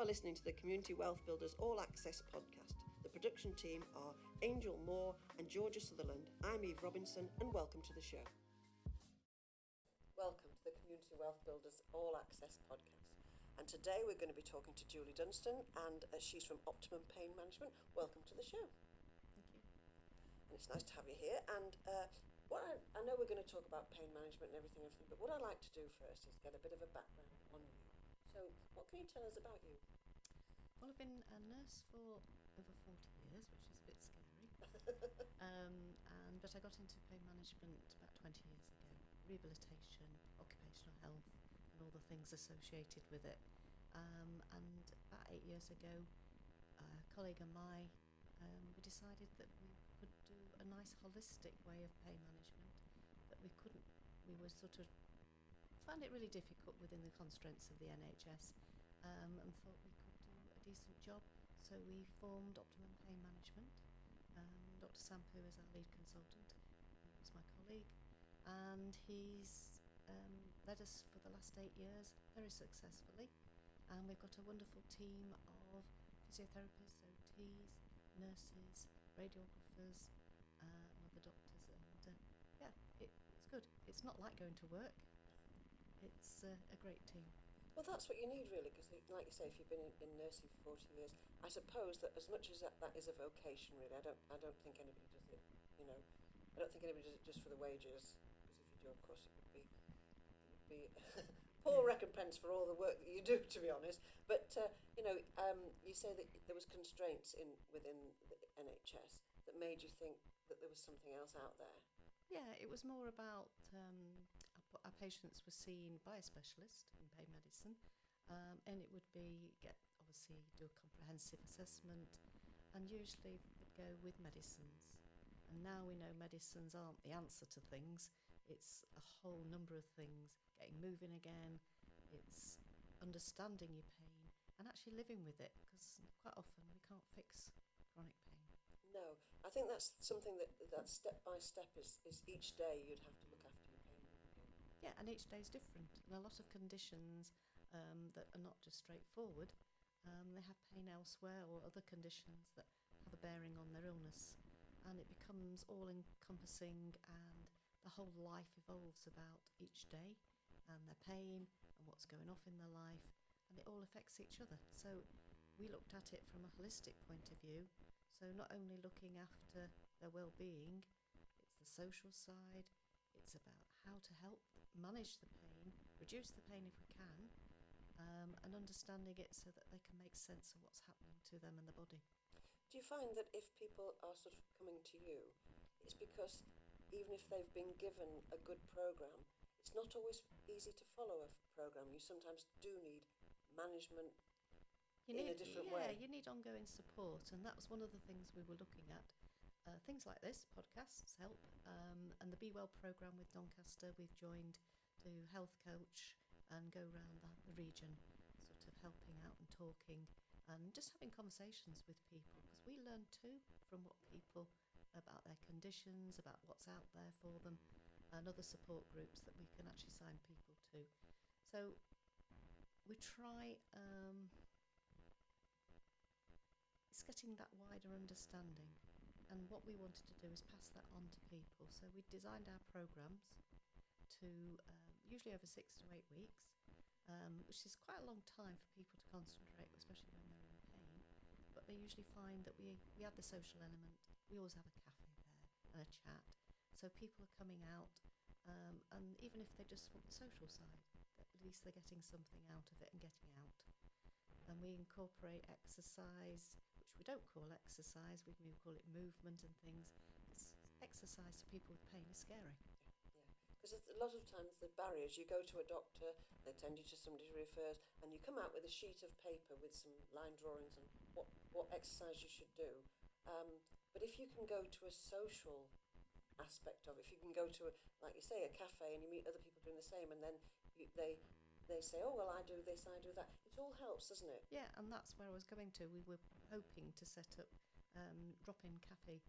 are listening to the Community Wealth Builders All Access podcast. The production team are Angel Moore and Georgia Sutherland. I'm Eve Robinson and welcome to the show. Welcome to the Community Wealth Builders All Access podcast. And today we're going to be talking to Julie Dunstan, and she's from Optimum Pain Management. Welcome to the show. Thank you. And it's nice to have you here. And I know we're going to talk about pain management and everything, but what I'd like to do first is get a bit of a background on you. So what can you tell us about you? Well, I've been a nurse for over 40 years, which is a bit scary. But I got into pain management about 20 years ago. Rehabilitation, occupational health, and all the things associated with it. And about 8 years ago, a colleague and I, we decided that we could do a nice holistic way of pain management, but we were sort of found it really difficult within the constraints of the NHS, and thought we could do a decent job. So we formed Optimum Pain Management. Dr. Sampu is our lead consultant. He was my colleague, and he's led us for the last 8 years very successfully. And we've got a wonderful team of physiotherapists, OTs, nurses, radiographers, and other doctors, and it's good. It's not like going to work. It's a great team. Well, that's what you need, really, because, like you say, if you've been in nursing for 40 years, I suppose that as much as that is a vocation, really, I don't think anybody does it. I don't think anybody does it just for the wages, because if you do, of course, it would be poor recompense for all the work that you do, to be honest. But you say that there was constraints within the NHS that made you think that there was something else out there. Yeah, it was more about our patients were seen by a specialist in pain medicine, and it would be do a comprehensive assessment, and usually they'd go with medicines. And now we know medicines aren't the answer to things. It's a whole number of things. Getting moving again, it's understanding your pain and actually living with it, because quite often we can't fix chronic pain. No, I think that's something that step by step is each day you'd have to look after your pain. Yeah, and each day is different. And a lot of conditions that are not just straightforward, they have pain elsewhere or other conditions that have a bearing on their illness. And it becomes all-encompassing, and the whole life evolves about each day and their pain and what's going off in their life, and it all affects each other. So we looked at it from a holistic point of view. So not only looking after their well-being, it's the social side, it's about how to help manage the pain, reduce the pain if we can, and understanding it so that they can make sense of what's happening to them and the body. Do you find that if people are sort of coming to you, it's because even if they've been given a good programme, it's not always easy to follow a programme. You sometimes do need management in a different way. Yeah, you need ongoing support, and that was one of the things we were looking at. Things like this, podcasts help, and the Be Well programme with Doncaster, we've joined to health coach and go around the region, sort of helping out and talking and just having conversations with people, because we learn too from what people about their conditions, about what's out there for them, and other support groups that we can actually sign people to. So we try. It's getting that wider understanding, and what we wanted to do is pass that on to people. So we designed our programmes to usually over 6 to 8 weeks, which is quite a long time for people to concentrate, especially when they're in pain. But they usually find that we have the social element. We always have a cafe there and a chat, so people are coming out, and even if they just want the social side, at least they're getting something out of it and getting out. And we incorporate exercise, which we don't call exercise, we call it movement and things. It's exercise to people with pain is scary. Yeah, because a lot of times the barriers, you go to a doctor, they send you to somebody who refers, and you come out with a sheet of paper with some line drawings and what exercise you should do. But if you can go to a social aspect of it, if you can go to, like you say, a cafe and you meet other people doing the same, and then they say, oh, well, I do this, I do that. It all helps, doesn't it? Yeah, and that's where I was going to. We were hoping to set up drop-in cafe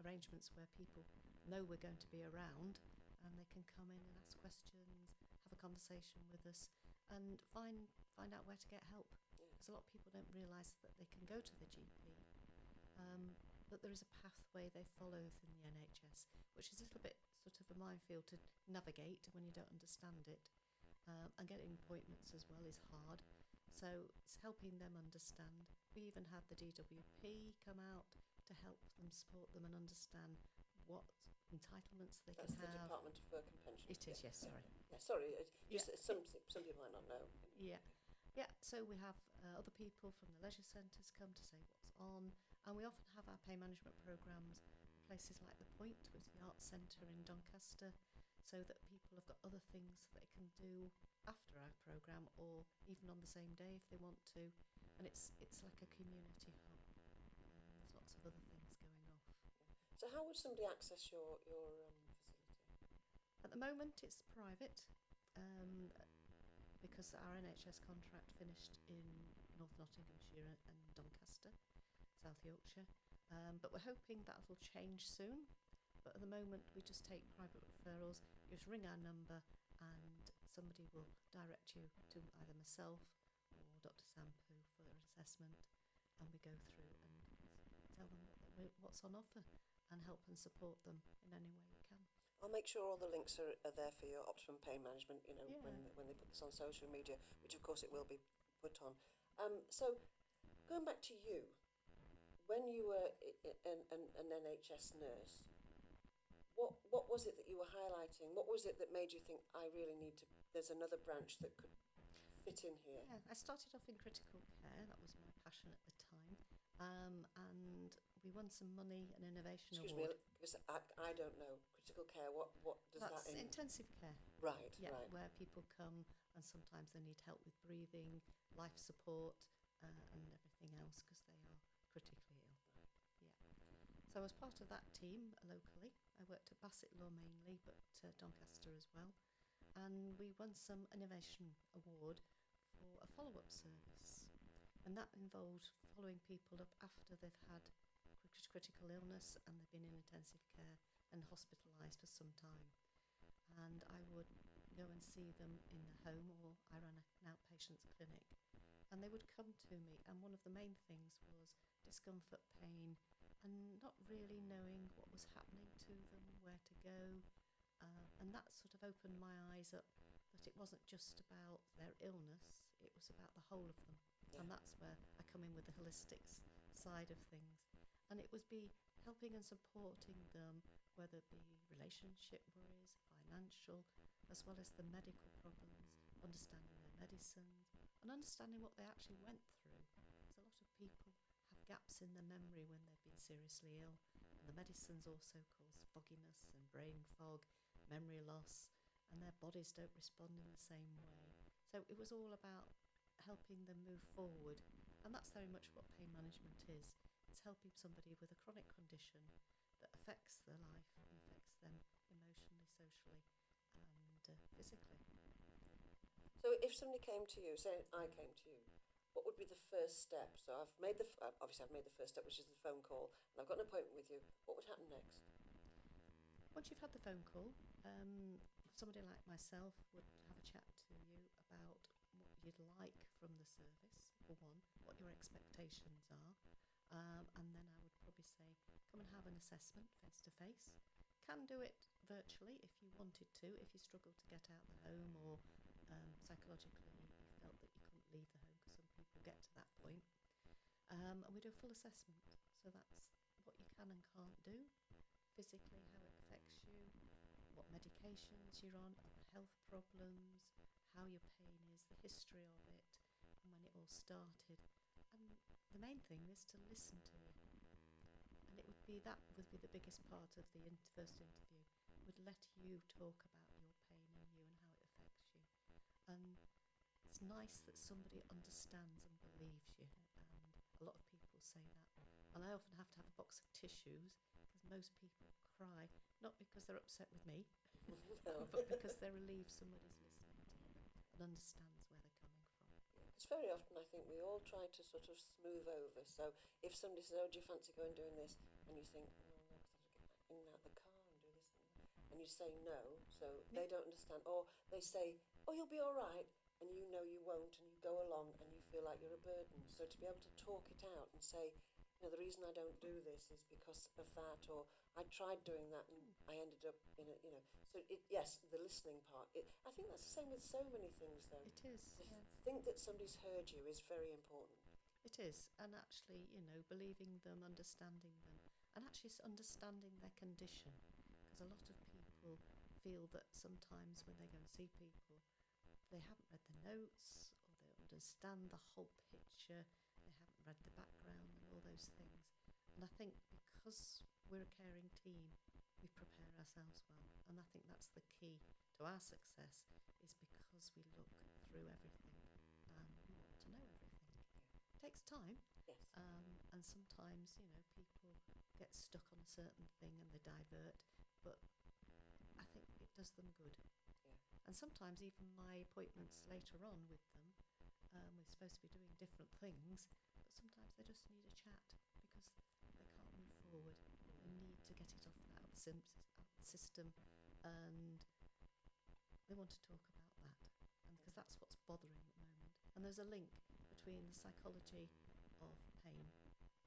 arrangements where people know we're going to be around, and they can come in and ask questions, have a conversation with us, and find out where to get help. Yeah. Because a lot of people don't realise that they can go to the GP, but there is a pathway they follow within the NHS, which is a little bit sort of a minefield to navigate when you don't understand it. And getting appointments as well is hard. So it's helping them understand. We even had the DWP come out to help them, support them, and understand what entitlements they That's can the have. Department of Work and Pensions. It is, yes, sorry. Yeah, sorry, just Yeah. some people might not know. Yeah. Yeah, so we have other people from the leisure centres come to say what's on, and we often have our pain management programmes at places like the Point, which is the Arts Centre in Doncaster, so that people have got other things that they can do after our programme, or even on the same day if they want to. And it's like a community hub. There's lots of other things going off. So how would somebody access your facility? At the moment, it's private. Because our NHS contract finished in North Nottinghamshire and Doncaster, South Yorkshire. But we're hoping that'll change soon. But at the moment, we just take private referrals. You just ring our number and somebody will direct you to either myself or Dr. Sampu for an assessment. And we go through and tell them what's on offer and help and support them in any way we can. I'll make sure all the links are there for your Optimum Pain Management, you know, Yeah. when they put this on social media, which of course it will be put on. So going back to you, when you were an NHS nurse, what was it that you were highlighting? What was it that made you think, I really need to, there's another branch that could fit in here? Yeah, I started off in critical care. That was my passion at the time. And we won some money, an innovation Excuse award. me, because I don't know. Critical care, what does That's that mean? intensive care. Right, Yeah, right. where people come and sometimes they need help with breathing, life support, and everything else because they are critically ill. Yeah. So as part of that team locally, I worked at Bassett Law mainly, but Doncaster as well. And we won some innovation award for a follow-up service. And that involved following people up after they've had critical illness and they've been in intensive care and hospitalised for some time. And I would go and see them in the home, or I ran an outpatients clinic. And they would come to me, and one of the main things was discomfort, pain, and not really knowing what was happening to them, where to go. And that sort of opened my eyes up that it wasn't just about their illness, it was about the whole of them. Yeah. And that's where I come in with the holistic side of things. And it was be helping and supporting them, whether it be relationship worries, financial, as well as the medical problems, understanding their medicines, and understanding what they actually went through. Because a lot of people have gaps in their memory when they've been seriously ill. And the medicines also cause fogginess and brain fog, memory loss, and their bodies don't respond in the same way. So it was all about helping them move forward. And that's very much what pain management is. It's helping somebody with a chronic condition that affects their life and affects them emotionally, socially, and physically. So if somebody came to you, say I came to you, what would be the first step? So I've made obviously I've made the first step, which is the phone call, and I've got an appointment with you. What would happen next? Once you've had the phone call, somebody like myself would have a chat to you about what you'd like from the service, for one, what your expectations are. And then I would probably say, come and have an assessment face-to-face. Can do it virtually if you wanted to, if you struggled to get out the home, or psychologically you felt that you couldn't leave the home, because some people get to that point. And we do a full assessment. So that's what you can and can't do, physically, how it affects you, what medications you're on, other health problems, how your pain is, the history of it, and when it all started. And the main thing is to listen to you. And it would be the biggest part of the first interview, would let you talk about your pain and you and how it affects you. And it's nice that somebody understands and believes you. And a lot of people say that. And I often have to have a box of tissues, because most people cry, not because they're upset with me, but because they're relieved somebody's listening to them and understands where they're coming from. Because very often I think we all try to sort of smooth over. So if somebody says, oh, do you fancy going doing this? And you think, oh, no, because I've got to get back in and out of the car and do this. And you say no, so they don't understand. Or they say, oh, you'll be all right. and you know you won't, and you go along and you feel like you're a burden. So to be able to talk it out and say, the reason I don't do this is because of that, or I tried doing that and I ended up in a, So yes, the listening part. I think that's the same with so many things, though. It is, To yeah. think that somebody's heard you is very important. It is, and actually, believing them, understanding them, and actually understanding their condition. Because a lot of people feel that sometimes when they go and see people, they haven't read the notes or they don't understand the whole picture, they haven't read the background and all those things. And I think because we're a caring team, we prepare ourselves well. And I think that's the key to our success, is because we look through everything and we want to know everything. It takes time. Yes. And sometimes, people get stuck on a certain thing and they divert, but I think it does them good. Yeah. And sometimes even my appointments later on with them, we're supposed to be doing different things, but sometimes they just need a chat because they can't move forward. They need to get it off out of the system, and they want to talk about that, and because that's what's bothering at the moment. And there's a link between the psychology of pain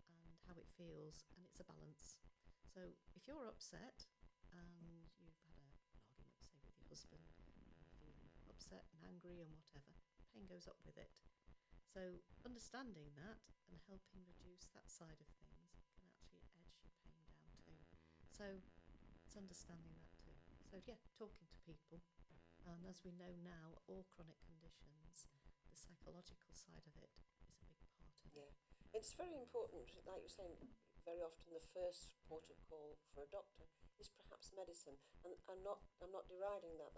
and how it feels, and it's a balance. So if you're upset and you've had an argument, say, with your husband, and you're feeling upset and angry and whatever, pain goes up with it. So understanding that and helping reduce that side of things can actually edge your pain down too. So it's understanding that too. So yeah, talking to people. And as we know now, all chronic conditions, the psychological side of it is a big part of it. Yeah. It's very important, like you're saying, very often the first port of call for a doctor is perhaps medicine. And I'm not deriding that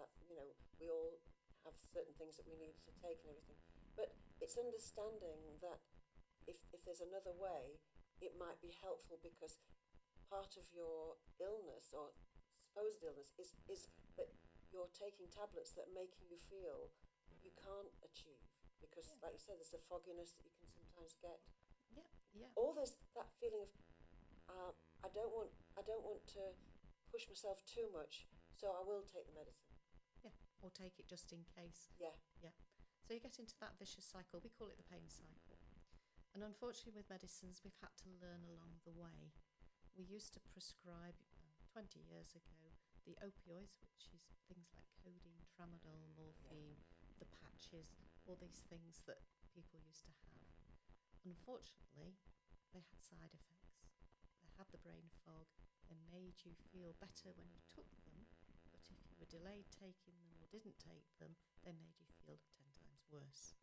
we all have certain things that we need to take and everything. But it's understanding that if there's another way, it might be helpful, because part of your illness or supposed illness is that you're taking tablets that are making you feel that you can't achieve. Because, like you said, there's the fogginess that you can sometimes get. Yeah, yeah. Or there's that feeling of I don't want to push myself too much, so I will take the medicine. Yeah, or take it just in case. Yeah. Yeah. So you get into that vicious cycle. We call it the pain cycle. And unfortunately with medicines, we've had to learn along the way. We used to prescribe 20 years ago the opioids, which is things like codeine, tramadol, morphine, the patches, all these things that people used to have. Unfortunately, they had side effects. They had the brain fog. They made you feel better when you took them, but if you were delayed taking them or didn't take them, they made you feel 10 times worse.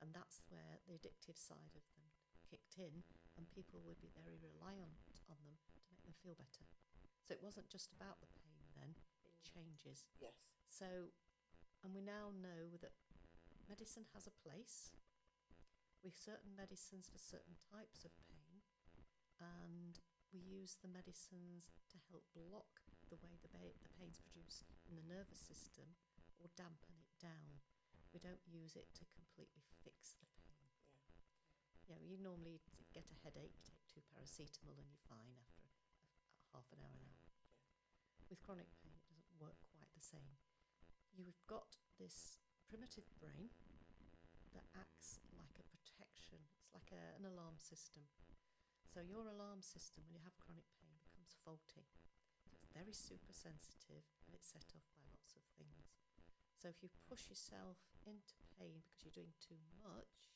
And that's where the addictive side of them kicked in, and people would be very reliant on them to make them feel better. So it wasn't just about the pain then, it changes. Yes. So, and we now know that medicine has a place with certain medicines for certain types of pain, and we use the medicines to help block the way the pain's produced in the nervous system or dampen it down. We don't use it to completely fix the pain. You normally get a headache, you take 2 paracetamol and you're fine after half an hour. With chronic pain, it doesn't work quite the same. You've got this primitive brain that acts like a protection. It's like an alarm system. So your alarm system, when you have chronic pain, becomes faulty. So it's very super sensitive and it's set off by lots of things. So if you push yourself into pain because you're doing too much,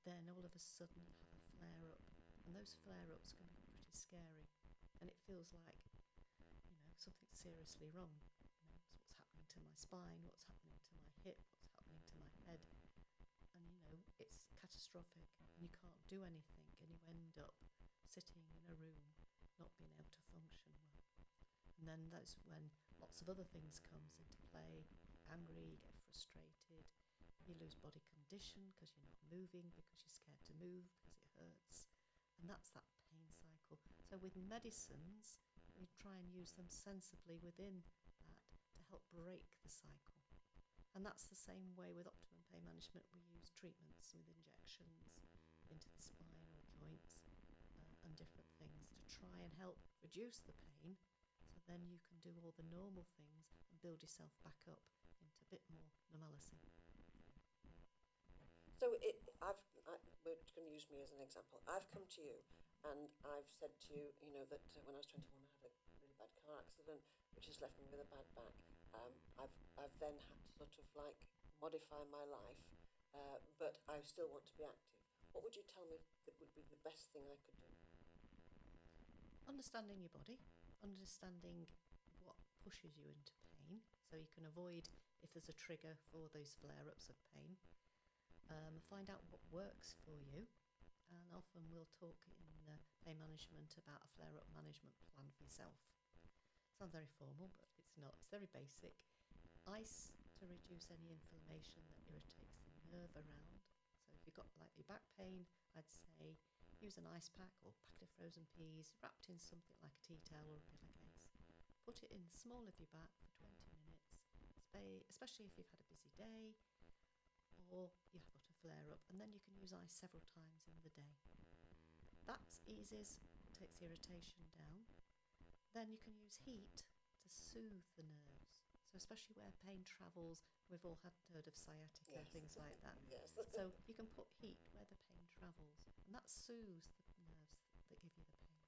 then all of a sudden you have a flare-up. And those flare-ups can be pretty scary. And it feels like, something's seriously wrong. It's what's happening to my spine, what's happening to my hip, what's happening to my head. And, it's catastrophic. And you can't do anything. And you end up sitting in a room, not being able to function well. And then that's when lots of other things comes into play. You get angry, you get frustrated. You lose body condition because you're not moving, because you're scared to move, because it hurts. And that's that pain cycle. So with medicines, we try and use them sensibly within that to help break the cycle. And that's the same way with Optimum Pain Management. We use treatments with injections into the spine or joints and different things to try and help reduce the pain, so then you can do all the normal things and build yourself back up into a bit more normality. So we're going to use me as an example. I've come to you and I've said to you, that when I was 21, I had a really bad car accident, which has left me with a bad back. I've then had to sort of like modify my life, but I still want to be active. What would you tell me that would be the best thing I could do? Understanding your body, understanding what pushes you into pain, so you can avoid if there's a trigger for those flare-ups of pain. Find out what works for you, and often we'll talk in pain management about a flare-up management plan for yourself. Sounds very formal, but it's not. It's very basic. Ice to reduce any inflammation that irritates the nerve around. So if you've got like your back pain, I'd say use an ice pack or packet of frozen peas wrapped in something like a tea towel or a pillowcase. Put it in the small of your back for 20 minutes, especially if you've had a busy day or you've got a flare-up, and then you can use ice several times in the day. That eases, takes the irritation down. Then you can use heat to soothe the nerves. So especially where pain travels, we've all heard of sciatica, Yes. things like that. Yes. So you can put heat where the pain travels, and that soothes the nerves that give you the pain.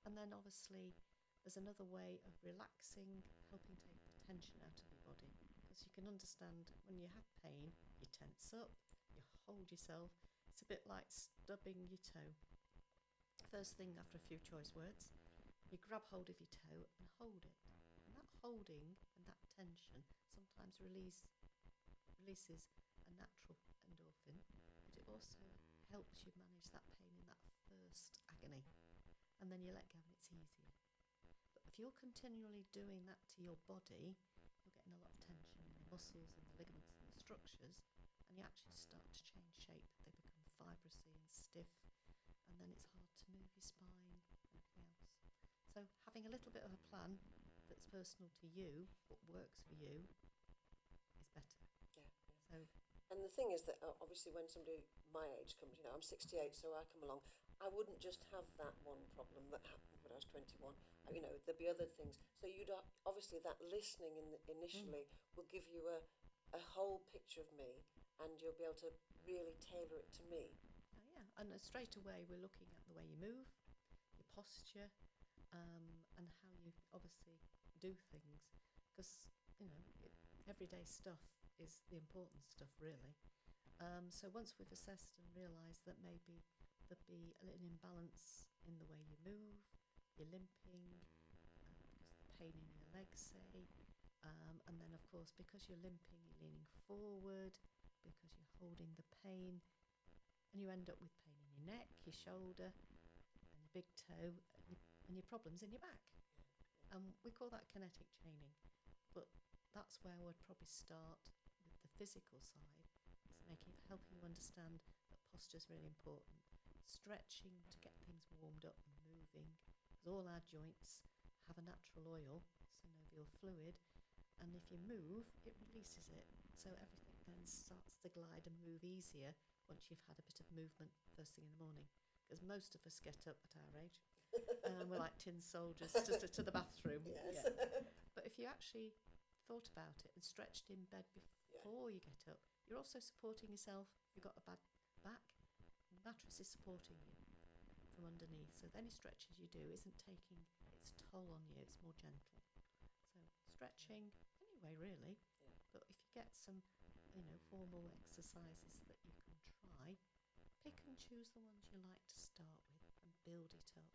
And then obviously there's another way of relaxing, helping take the tension out of your body. Because you can understand when you have pain, you tense up, you hold yourself. It's a bit like stubbing your toe. First thing after a few choice words, you grab hold of your toe and hold it. And that holding and that tension sometimes releases a natural endorphin, but it also helps you manage that pain in that first agony. And then you let go and it's easier. But if you're continually doing that to your body, you're getting a lot of tension in the muscles and the ligaments and the structures, and you actually start to change shape. They become fibrousy and stiff, and then it's hard to move your spine and everything else. So having a little bit of a plan that's personal to you, what works for you, is better. Yeah. So, and the thing is that obviously when somebody my age comes, I'm 68, so I come along, I wouldn't just have that one problem that happened when I was 21. There'd be other things. So you'd obviously that listening initially will give you a whole picture of me, and you'll be able to really tailor it to me. yeah, and straight away we're looking at the way you move, your posture, and how you obviously do things, because everyday stuff is the important stuff, really. So once we've assessed and realised that maybe there'd be a little imbalance in the way you move, you're limping, because of the pain in your legs, say, and then of course because you're limping, you're leaning forward, because you're holding the pain, and you end up with pain in your neck, your shoulder, and your big toe, and your problems in your back. We call that kinetic chaining, but that's where we'd probably start with the physical side. It's helping you understand that posture is really important. Stretching to get things warmed up and moving, because all our joints have a natural oil, synovial fluid, and if you move, it releases it. So everything then starts to glide and move easier once you've had a bit of movement first thing in the morning. Because most of us get up at our age, and we're like tin soldiers to the bathroom. Yes. Yeah. But if you actually thought about it and stretched in bed before you get up, you're also supporting yourself. If you've got a bad back, the mattress is supporting you from underneath. So any stretches you do isn't taking its toll on you, it's more gentle. So stretching anyway, really. Yeah. But if you get some, formal exercises that you can try, pick and choose the ones you like to start with and build it up.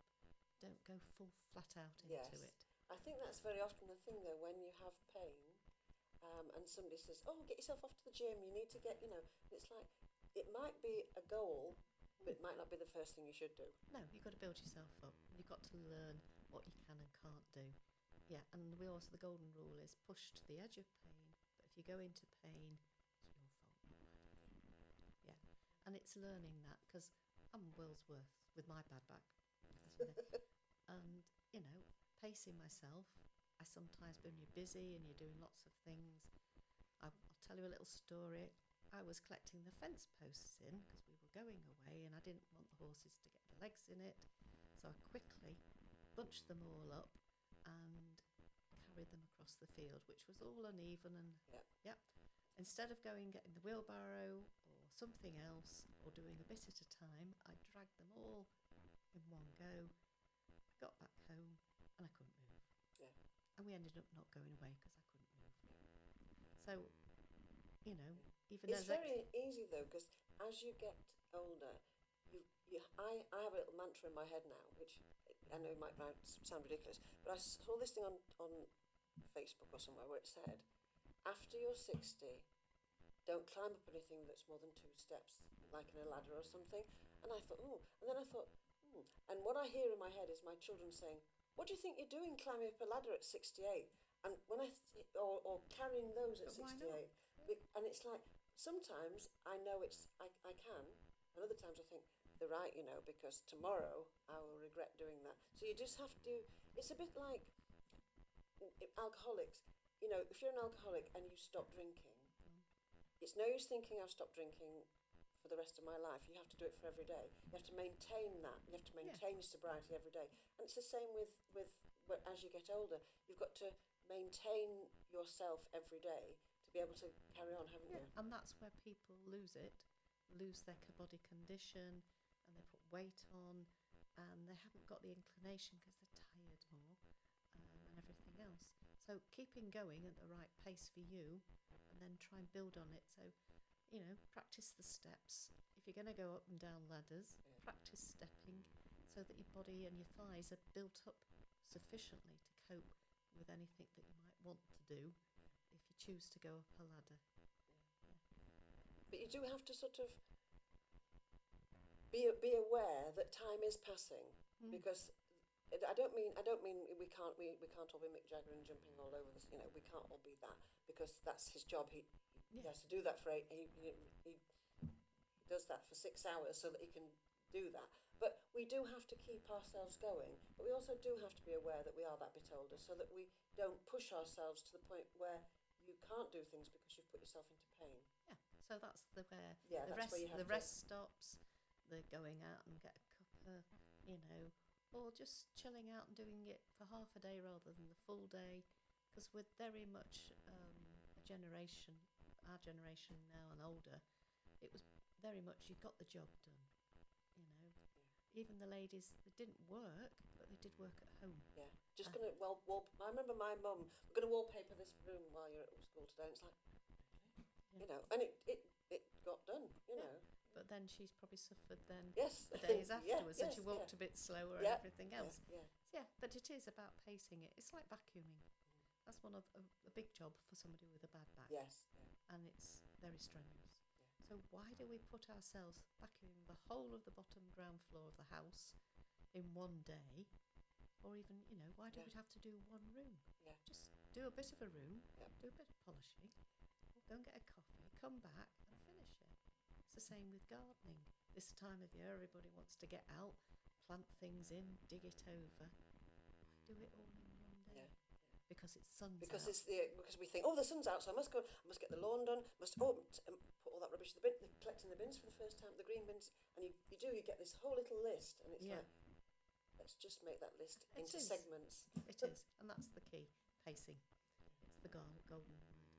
Don't go full flat out into it. I think that's very often the thing, though, when you have pain, and somebody says, "Oh, get yourself off to the gym. You need to get," it's like it might be a goal, but it might not be the first thing you should do. No, you've got to build yourself up. You've got to learn what you can and can't do. Yeah, and the golden rule is push to the edge of pain, but if you go into pain, it's your fault, not mine. Yeah, and it's learning that, because I'm world's worth with my bad back. And, pacing myself, I sometimes, when you're busy and you're doing lots of things, I'll tell you a little story. I was collecting the fence posts in because we were going away, and I didn't want the horses to get their legs in it, so I quickly bunched them all up and carried them across the field, which was all uneven, and Yeah. instead of getting the wheelbarrow or something else or doing a bit at a time, I dragged them all in one go. I got back home and I couldn't move. Yeah. And we ended up not going away because I couldn't move. So, you know, even it's very easy though, because as you get older, I have a little mantra in my head now, which I know might sound ridiculous, but I saw this thing on Facebook or somewhere where it said, after you're 60, don't climb up anything that's more than 2 steps, like in a ladder or something. And I thought, oh, and then I thought, and what I hear in my head is my children saying, what do you think you're doing climbing up a ladder at 68? And when or carrying those at 68, and it's like, sometimes I know I can, and other times I think, they're right, you know, because tomorrow I will regret doing that. So you just have to, it's a bit like alcoholics. You know, if you're an alcoholic and you stop drinking, it's no use thinking I've stopped drinking for the rest of my life. You have to do it for every day. You have to maintain that. You have to maintain your sobriety every day. And it's the same with as you get older. You've got to maintain yourself every day to be able to carry on, haven't you? And that's where people lose their body condition, and they put weight on, and they haven't got the inclination because they're tired more, and everything else. So keeping going at the right pace for you, and then try and build on it. So, you know, practice the steps. If you're going to go up and down ladders, practice stepping so that your body and your thighs are built up sufficiently to cope with anything that you might want to do if you choose to go up a ladder. But you do have to sort of be aware that time is passing, because I don't mean we can't all be Mick Jagger and jumping all over this. You know, we can't all be that, because that's his job. He has to do that for he does that for 6 hours so that he can do that. But we do have to keep ourselves going. But we also do have to be aware that we are that bit older, so that we don't push ourselves to the point where you can't do things because you've put yourself into pain. Yeah. So that's where the rest stops. The going out and get a cuppa, you know, or just chilling out and doing it for half a day rather than the full day, because we're very much our generation now and older, it was very much you got the job done, you know. Even the ladies that didn't work, but they did work at home. Yeah, just gonna I remember my mum, we're gonna wallpaper this room while you're at school today. And it's like, you know, and it got done, you know. But then she's probably suffered then the days afterwards, and she walked a bit slower and everything else. Yeah. But it is about pacing it. It's like vacuuming. That's one of a big job for somebody with a bad back. Yes. And it's very strenuous. So why do we put ourselves vacuuming the whole of the bottom ground floor of the house in one day? Or even, you know, why do we have to do one room? Yeah. Just do a bit of a room, do a bit of polishing, go and get a coffee, come back and finish it. It's the same with gardening. This time of year, everybody wants to get out, plant things in, dig it over. Why do it all in one day? Because it's sun's out. Because we think, the sun's out, so I must get the lawn done. Put all that rubbish in the bin. They're collecting the bins for the first time, the green bins, and you get this whole little list, and it's like, let's just make that list into segments. It is, and that's the key, pacing. It's the golden word.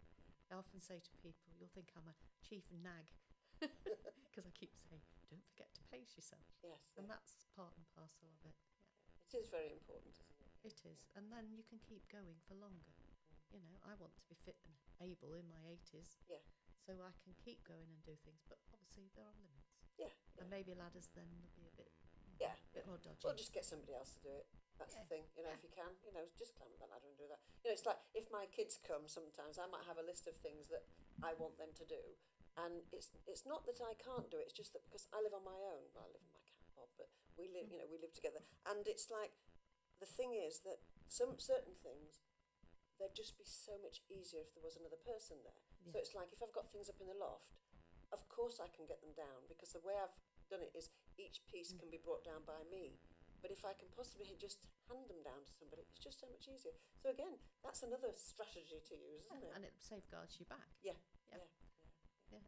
I often say to people, you'll think I'm a chief nag, because I keep saying, don't forget to pace yourself. Yes. And that's part and parcel of it. Yeah. It is very important, isn't it? It is. And then you can keep going for longer. You know, I want to be fit and able in my 80s. Yeah. So I can keep going and do things, but obviously there are limits. Yeah. And maybe ladders then will be a bit more dodgy. Or just get somebody else to do it. That's the thing, you know, if you can, you know, just climb up that ladder and do that. You know, it's like if my kids come sometimes, I might have a list of things that I want them to do. And it's not that I can't do it, it's just that because I live on my own. Well, I live with my cat Bob, but we live together. And it's like, the thing is that some certain things, they'd just be so much easier if there was another person there. Yeah. So it's like, if I've got things up in the loft, of course I can get them down, because the way I've done it is each piece can be brought down by me. But if I can possibly just hand them down to somebody, it's just so much easier. So again, that's another strategy to use, isn't it? And it safeguards your back. Yeah,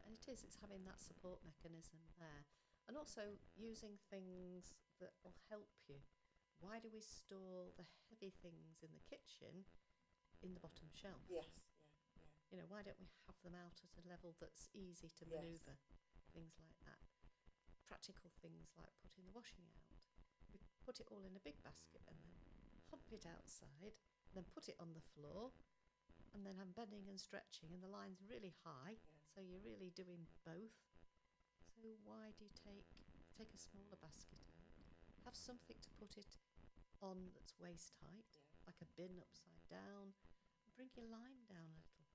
and it is. It's having that support mechanism there. And also using things that will help you. Why do we store the heavy things in the kitchen in the bottom shelf? Yes, You know, why don't we have them out at a level that's easy to manoeuvre? things like that. Practical things like putting the washing out. We put it all in a big basket and then hump it outside, and then put it on the floor, and then I'm bending and stretching, and the line's really high, so you're really doing both. So why do you take a smaller basket out, have something to put it on that's waist height, like a bin upside down, bring your line down a little.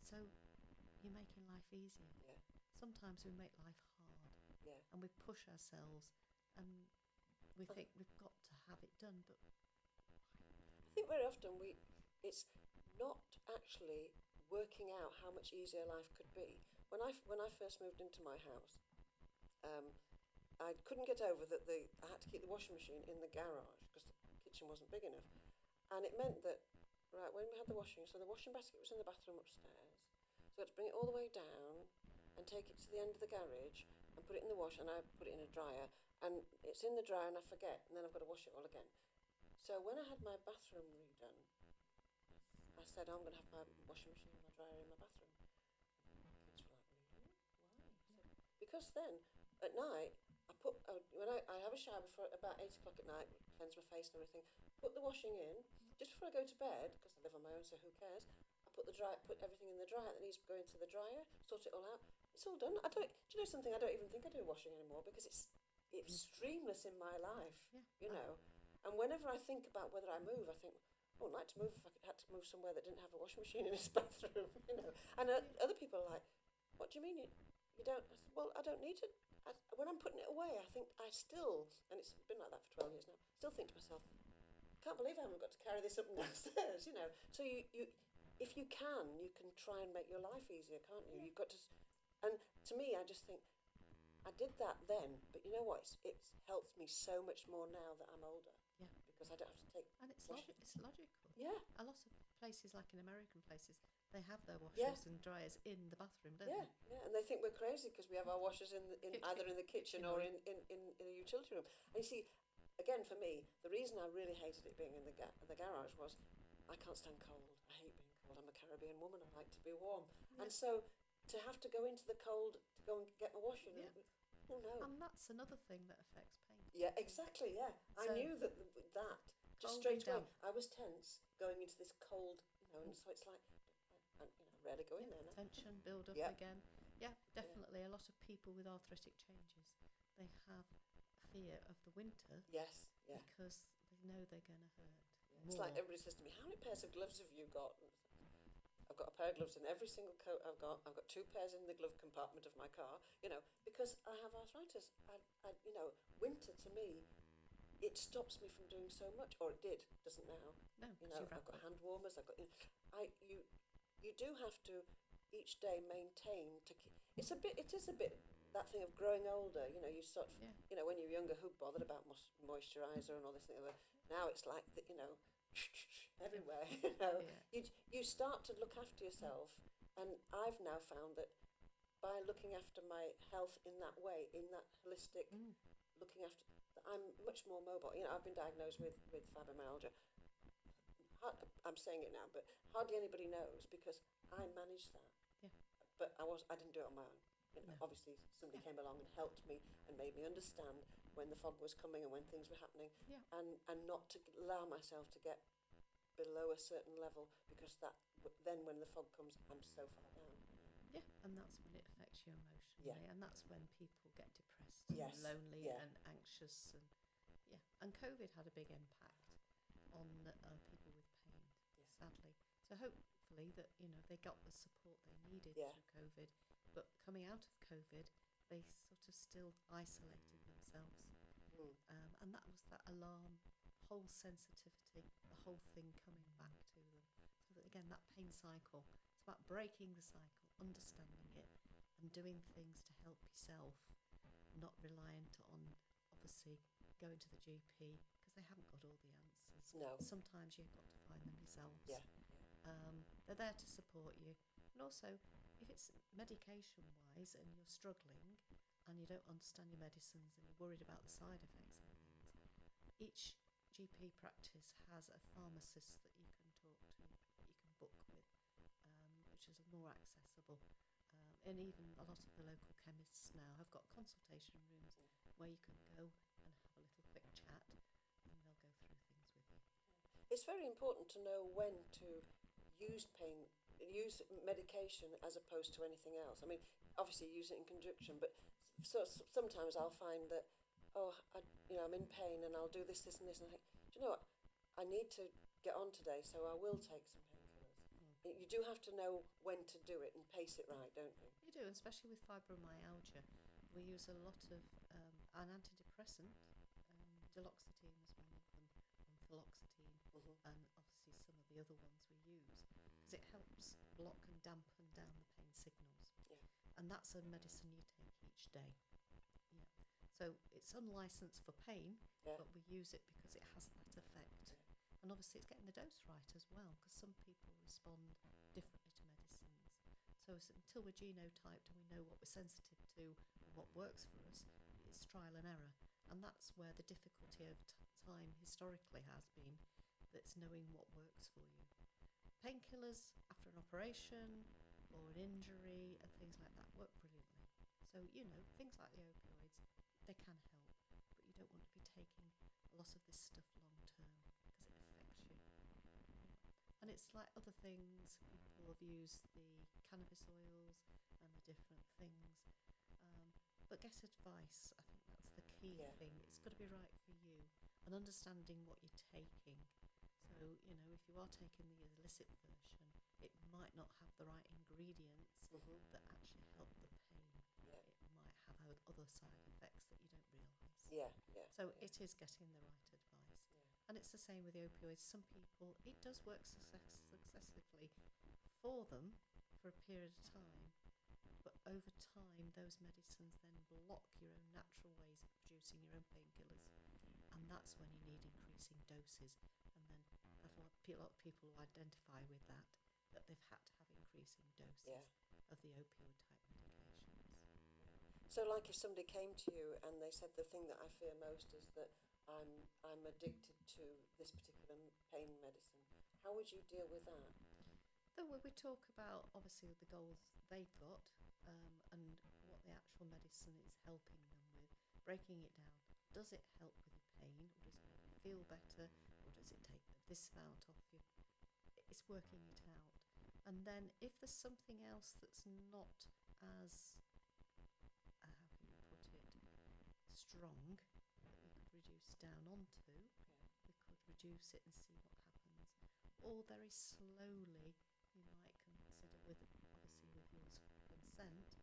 So you're making life easier. Sometimes we make life hard, and we push ourselves, and we think we've got to have it done, but I think very often it's not actually working out how much easier life could be. When I first moved into my house, I couldn't get over that I had to keep the washing machine in the garage because the kitchen wasn't big enough, and it meant that when we had the washing basket was in the bathroom upstairs, so I had to bring it all the way down and take it to the end of the garage and put it in the wash, and I put it in a dryer, and it's in the dryer and I forget, and then I've got to wash it all again. So when I had my bathroom redone, I said, I'm going to have my washing machine and my dryer in my bathroom. My kids were like, really? Why? Because then at night, when I have a shower before about 8 o'clock at night, cleanse my face and everything, put the washing in just before I go to bed, because I live on my own, so who cares? I put everything in the dryer that needs to go into the dryer, sort it all out. It's all done. Do you know something? I don't even think I do washing anymore because it's streamless in my life, you know. And whenever I think about whether I move, I think, oh, I'd like to move if I had to move somewhere that didn't have a washing machine in its bathroom, you know. And other people are like, what do you mean you don't? I said, well, I don't need to. When I'm putting it away, I think I still, and it's been like that for 12 years now, still think to myself, I can't believe I haven't got to carry this up and downstairs, you know. So you if you can try and make your life easier, can't you? You've got to, and to me, I just think, I did that then, but you know what? It's helped me so much more now that I'm older. Yeah. Because I don't have to take. And it's logical. Yeah. A lot of places, like in American places, they have their washers and dryers in the bathroom, don't they? Yeah, and they think we're crazy because we have our washers in either in the kitchen or in a utility room. And you see, again, for me, the reason I really hated it being in the garage was I can't stand cold. I hate being cold. I'm a Caribbean woman. I like to be warm. And so to have to go into the cold to go and get my washing, oh no. And that's another thing that affects pain. Yeah, exactly, yeah. So I knew that just straight away. I was tense going into this cold, you know, and so it's like, I rarely go in there now. Tension, build up again. Yeah, definitely. A lot of people with arthritic changes, they have fear of the winter. Yes, yeah. Because they know they're going to hurt. It's like everybody says to me, how many pairs of gloves have you got? I've got a pair of gloves in every single coat I've got. I've got 2 pairs in the glove compartment of my car, you know, because I have arthritis. You know, winter to me, it stops me from doing so much, or it doesn't now. No, you know, I've got hand warmers. You do have to each day maintain to keep. It is a bit that thing of growing older. You know, you sort of, you know, when you're younger, who bothered about moisturiser and all this and the other. Now it's like that, you know, everywhere. You know, you start to look after yourself, and I've now found that by looking after my health in that way, in that holistic, looking after, I'm much more mobile. You know, I've been diagnosed with fibromyalgia. I'm saying it now, but hardly anybody knows because I managed that. Yeah. But I didn't do it on my own. You know, obviously somebody came along and helped me and made me understand when the fog was coming and when things were happening, and not to allow myself to get below a certain level, because then when the fog comes, I'm so far down. Yeah, and that's when it affects you emotionally, and that's when people get depressed, and lonely, and anxious, and COVID had a big impact on people with pain, sadly. So hopefully that, you know, they got the support they needed through COVID, but coming out of COVID, they sort of still isolated themselves, and that was that alarm, whole sensitivity, the whole thing coming back to them. So that again, that pain cycle, it's about breaking the cycle, understanding it, and doing things to help yourself, not reliant on obviously going to the GP because they haven't got all the answers. No. Sometimes you've got to find them yourselves. Yeah. They're there to support you, and also if it's medication wise and you're struggling and you don't understand your medicines and you're worried about the side effects and things, each GP practice has a pharmacist that you can talk to, that you can book with, which is more accessible. and even a lot of the local chemists now have got consultation rooms where you can go and have a little quick chat, and they'll go through things with you. It's very important to know when to use medication as opposed to anything else. I mean, obviously use it in conjunction, but sometimes I'll find that, I'm in pain and I'll do this, this, and this, and I think, do you know what? I need to get on today, so I will take some painkillers. You do have to know when to do it and pace it right, don't you? You do, especially with fibromyalgia. We use a lot of an antidepressant, duloxetine was one of them, and fluoxetine, and obviously some of the other ones we use, because it helps block and dampen down the pain signals. Yeah. And that's a medicine you take each day. Yeah. So it's unlicensed for pain, but we use it because it has that effect. Yeah. And obviously it's getting the dose right as well, because some people respond differently to medicines. So until we're genotyped and we know what we're sensitive to and what works for us, it's trial and error. And that's where the difficulty over time historically has been, that's knowing what works for you. Painkillers after an operation or an injury and things like that work brilliantly. So, things like the opioids, they can help, but you don't want to be taking a lot of this stuff long term because it affects you. And it's like other things, people have used the cannabis oils and the different things, but get advice. I think that's the key thing. It's got to be right for you and understanding what you're taking. So, if you are taking the illicit version, it might not have the right ingredients that actually help the pain. Yeah. It might have other side effects that you don't realise. Yeah. So it is getting the right advice. Yeah. And it's the same with the opioids. Some people, it does work successively for them for a period of time, but over time those medicines then block your own natural ways of producing your own painkillers, and that's when you need increasing doses. And then a lot of people who identify with that they've had to have increasing doses of the opioid type medications. So like if somebody came to you and they said, the thing that I fear most is that I'm addicted to this particular pain medicine, how would you deal with that? We talk about obviously the goals they've got, and what the actual medicine is helping them with, breaking it down. Does it help with your pain, or does it make you feel better, or does it take this amount off you? It's working it out. And then if there's something else that's not as, how can you put it, strong, that we could reduce down onto, we could reduce it and see what happens. Or very slowly, you might consider, obviously with your consent,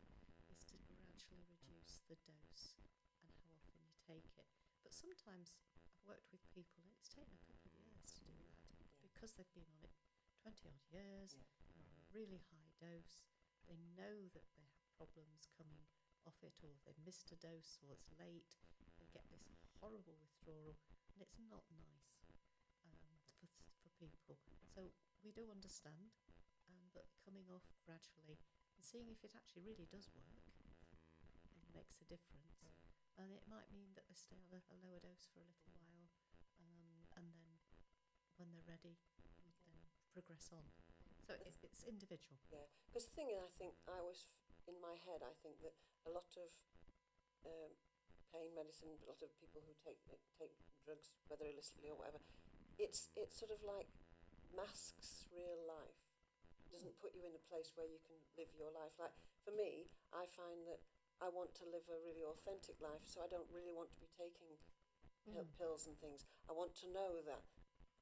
is to gradually reduce the dose and how often you take it. But sometimes I've worked with people and it's taken a couple of years to do that, because they've been on it 20 odd years, on a really high dose. They know that they have problems coming off it, or they've missed a dose, or it's late. They get this horrible withdrawal, and it's not nice for people. So we do understand, but coming off gradually and seeing if it actually really does work, it makes a difference. And it might mean that they stay on a lower dose for a little while, and then when they're ready, we then progress on. So it's individual. Yeah, because the thing is, I think in my head, I think that a lot of pain medicine, a lot of people who take drugs, whether illicitly or whatever, it's sort of like masks real life. It doesn't put you in a place where you can live your life. Like for me, I find that I want to live a really authentic life, so I don't really want to be taking pills and things. I want to know that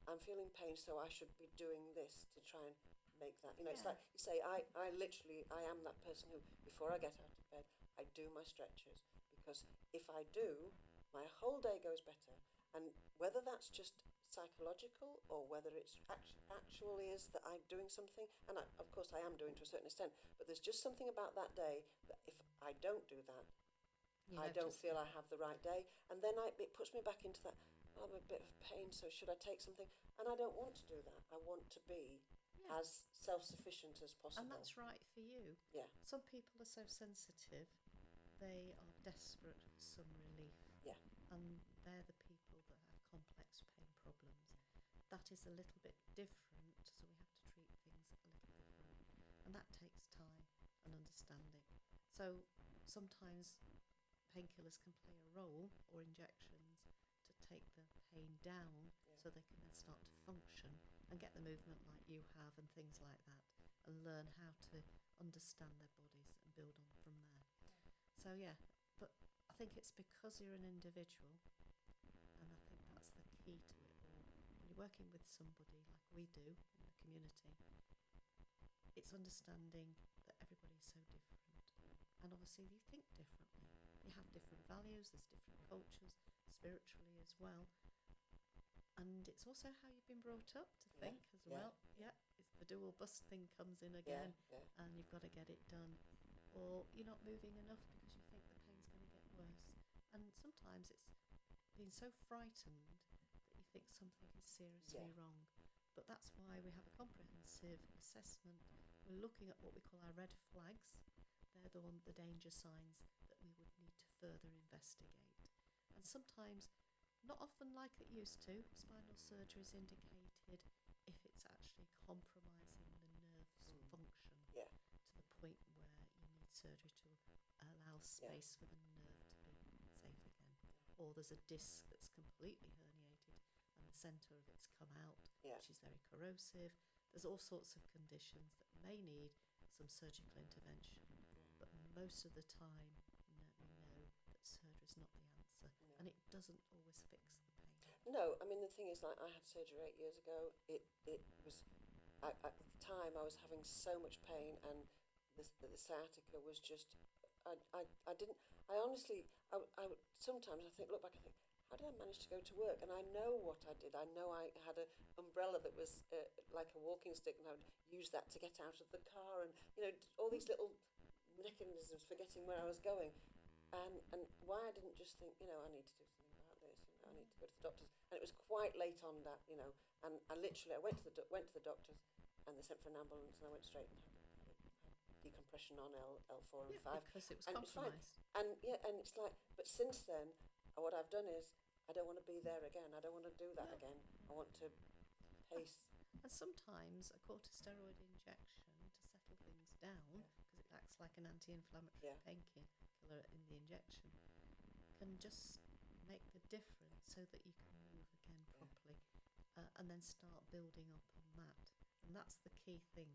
I'm feeling pain, so I should be doing this to try and make that. It's like you say, I am that person who, before I get out of bed, I do my stretches, because if I do, my whole day goes better. And whether that's just psychological or whether it's actually is that I'm doing something, and of course I am doing to a certain extent, but there's just something about that day that if I don't do that, I don't feel I have the right day, and then it puts me back into that, I'm a bit of pain, so should I take something? And I don't want to do that. I want to be as self-sufficient as possible. And that's right for you. Yeah. Some people are so sensitive, they are desperate for some relief. Yeah. And they're the people that have complex pain problems. That is a little bit different, so we have to treat things a little different. And that takes time and understanding. So sometimes painkillers can play a role, or injections, to take the pain down, so they can then start to function and get the movement like you have and things like that, and learn how to understand their bodies and build on from there. So yeah, but I think it's because you're an individual, and I think that's the key to it all. When you're working with somebody like we do in the community, it's understanding that everybody's so different, and obviously you think differently. You have different values, there's different cultures, spiritually as well. And it's also how you've been brought up to think as well. Yeah, it's the do or bust thing comes in again, and you've got to get it done. Or you're not moving enough because you think the pain's going to get worse. And sometimes it's being so frightened that you think something is seriously wrong. But that's why we have a comprehensive assessment. We're looking at what we call our red flags. They're the danger signs that we would need to further investigate. And sometimes, not often like it used to, spinal surgery is indicated if it's actually compromising the nerve's function to the point where you need surgery to allow space for the nerve to be safe again. Or there's a disc that's completely herniated and the centre of it's come out, which is very corrosive. There's all sorts of conditions that may need some surgical intervention, but most of the time we know that surgery is not the answer, and it doesn't always fix the pain. No, I mean, the thing is, like, I had surgery 8 years ago. It was, at the time, I was having so much pain, and the sciatica was just, I didn't, I honestly, I would, sometimes I think, look back, I think, how did I manage to go to work? And I know what I did. I know I had an umbrella that was like a walking stick, and I would use that to get out of the car, and, you know, all these little mechanisms for getting where I was going. And why I didn't just think, you know, I need to do something about this, you know, I need to go to the doctors. And it was quite late on that, you know, and I literally, I went to the doctors, and they sent for an ambulance, and I went straight and had decompression on L4 and 5. Because it was and compromised. And and it's like, but since then, what I've done is, I don't want to be there again. I don't want to do that again. I want to pace. And sometimes a corticosteroid injection to settle things down, because it acts like an anti-inflammatory painkiller in the injection, can just make the difference so that you can move again properly, and then start building up on that. And that's the key thing.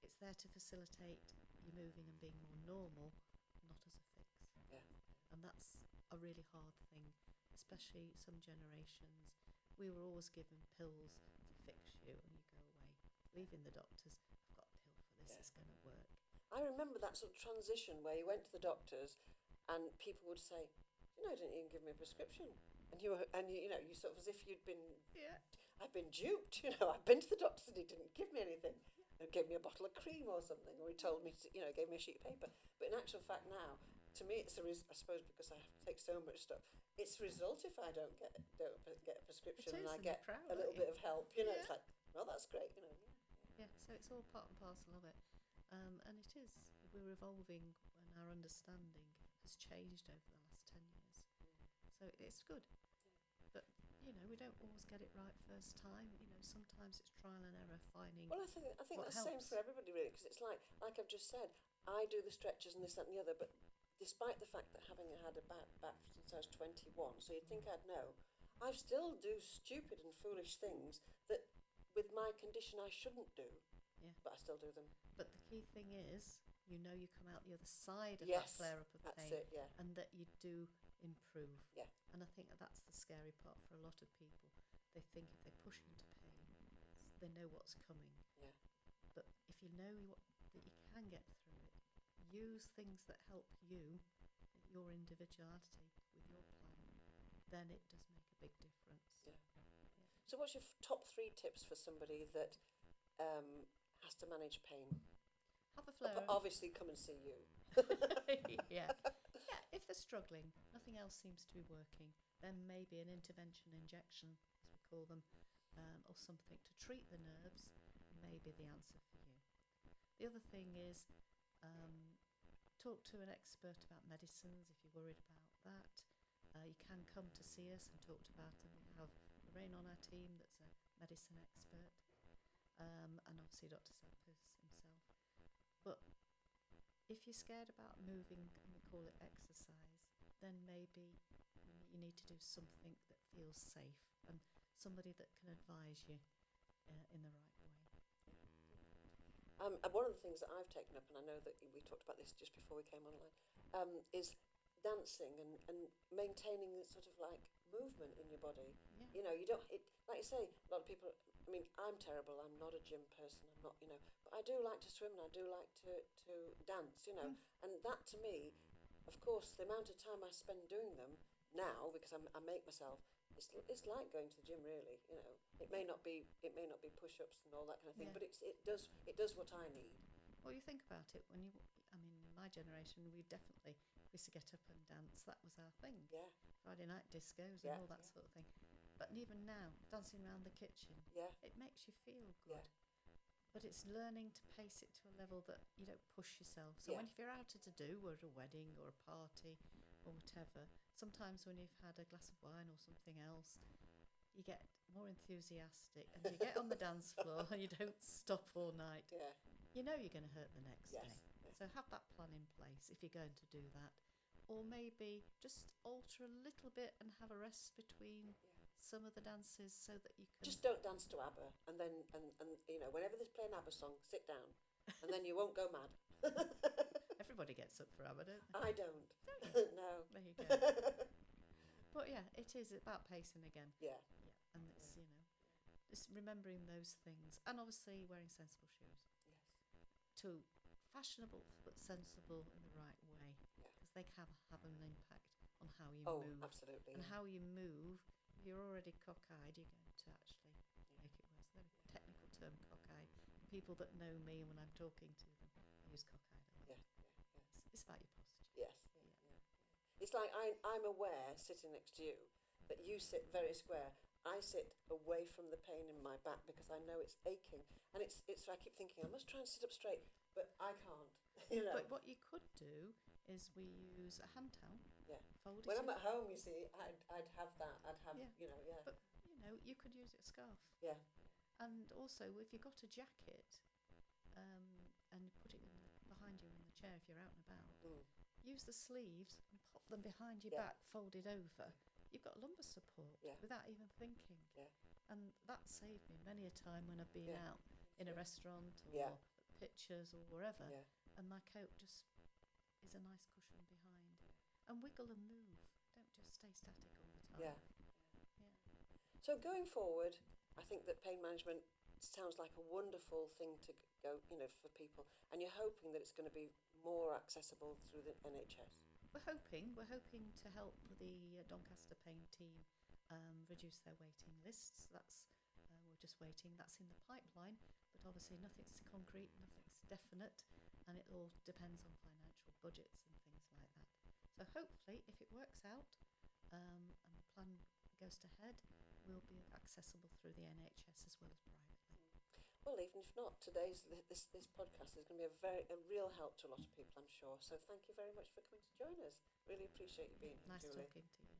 It's there to facilitate you moving and being more normal, not as a fix. And that's a really hard thing, especially some generations. We were always given pills to fix you, and you go away, leaving the doctors, I've got a pill for this, it's going to work. I remember that sort of transition where you went to the doctors, and people would say, you know, didn't even give me a prescription. And you were, and you know, you sort of as if you'd been, I've been duped, you know, I've been to the doctors and he didn't give me anything. He gave me a bottle of cream or something, or he told me, to, you know, gave me a sheet of paper. But in actual fact now, to me, it's I suppose because I have to take so much stuff, it's a result if I don't get a prescription and I get a little bit of help. You know, it's like, well, that's great, you know. Yeah, so it's all part and parcel of it. And it is, we're evolving, and our understanding has changed over the last 10 years. So it's good. But, you know, we don't always get it right first time. You know, sometimes it's trial and error finding. Well, I think that's the same for everybody, really, because it's like I've just said, I do the stretches and this, that, and the other, but despite the fact that having had a back since I was 21, so you'd think I'd know, I still do stupid and foolish things that, with my condition, I shouldn't do. Yeah. But I still do them. But the key thing is, you know, you come out the other side of that flare-up of pain, that's it, and that you do improve. Yeah. And I think that's the scary part for a lot of people. They think if they push into pain, they know what's coming. Yeah. But if you know that you can get through it, use things that help you, your individuality with your plan, then it does make a big difference. Yeah. So what's your top 3 tips for somebody that has to manage pain? Have a flare. Obviously, come and see you. Yeah. If they're struggling, nothing else seems to be working, then maybe an intervention injection, as we call them, or something to treat the nerves may be the answer for you. The other thing is, talk to an expert about medicines if you're worried about that. You can come to see us and talk about them. We have Lorraine on our team that's a medicine expert, and obviously Dr. Sappers himself. But if you're scared about moving, and we call it exercise, then maybe you need to do something that feels safe and somebody that can advise you in the right way. And one of the things that I've taken up, and I know that we talked about this just before we came online, is dancing and maintaining the sort of like movement in your body. Yeah. You know, you don't, like you say, a lot of people, I mean, I'm terrible, I'm not a gym person, I'm not, you know, but I do like to swim and I do like to dance, you know, and that to me, of course, the amount of time I spend doing them now, because I make myself, it's like going to the gym really, you know. It may not be push-ups and all that kind of thing, Yeah. but it does what I need. Well, you think about it, in my generation, we used to get up and dance. That was our thing. Yeah. Friday night discos and all that sort of thing. But even now, dancing around the kitchen, it makes you feel good. Yeah. But it's learning to pace it to a level that you don't push yourself. So if you're out at a do, or at a wedding or a party or whatever, sometimes when you've had a glass of wine or something else, you get more enthusiastic and you get on the dance floor and you don't stop all night. Yeah. You know you're going to hurt the next day. Yeah. So have that plan in place if you're going to do that. Or maybe just alter a little bit and have a rest between some of the dances so that you can... Just don't dance to ABBA, and then and you know, whenever they play an ABBA song, sit down, and then you won't go mad. Everybody gets up for ABBA, don't they? I don't. No. There you go. But yeah, it is about pacing again. Yeah. And it's, you know, just remembering those things. And obviously wearing sensible shoes. Yes. To fashionable but sensible in the right way. Yeah. Because they can have an impact on how you Oh, move. absolutely. And how you move, if you're already cockeyed, you're going to actually make it worse. Very technical term, cockeyed. People that know me, when I'm talking to them, I use cockeyed a lot. Yeah. It's about your posture. Yes. Yeah. It's like I'm aware, sitting next to you, that you sit very square. I sit away from the pain in my back because I know it's aching, and it's. I keep thinking I must try and sit up straight, but I can't. You know. But what you could do is we use a hand towel. Yeah. Fold it When in. I'm at home, you see, I'd have that. I'd have, you know, But you know, you could use a scarf. Yeah. And also, if you've got a jacket, and put it behind you in the chair if you're out and about, use the sleeves and pop them behind your back, folded over. You've got lumbar support without even thinking. Yeah. And that saved me many a time when I've been out in a restaurant or pictures or wherever, and my coat just is a nice cushion behind. And wiggle and move. Don't just stay static all the time. Yeah. So going forward, I think that pain management sounds like a wonderful thing to go, you know, for people, and you're hoping that it's going to be more accessible through the NHS. We're hoping to help the Doncaster Pain team reduce their waiting lists. That's we're just waiting. That's in the pipeline, but obviously nothing's concrete, nothing's definite, and it all depends on financial budgets and things like that. So hopefully, if it works out and the plan goes to head, we'll be accessible through the NHS as well as privately. Well, even if not, this podcast is going to be a real help to a lot of people, I'm sure. So thank you very much for coming to join us. Really appreciate you being here, Nice Julie. talking to you.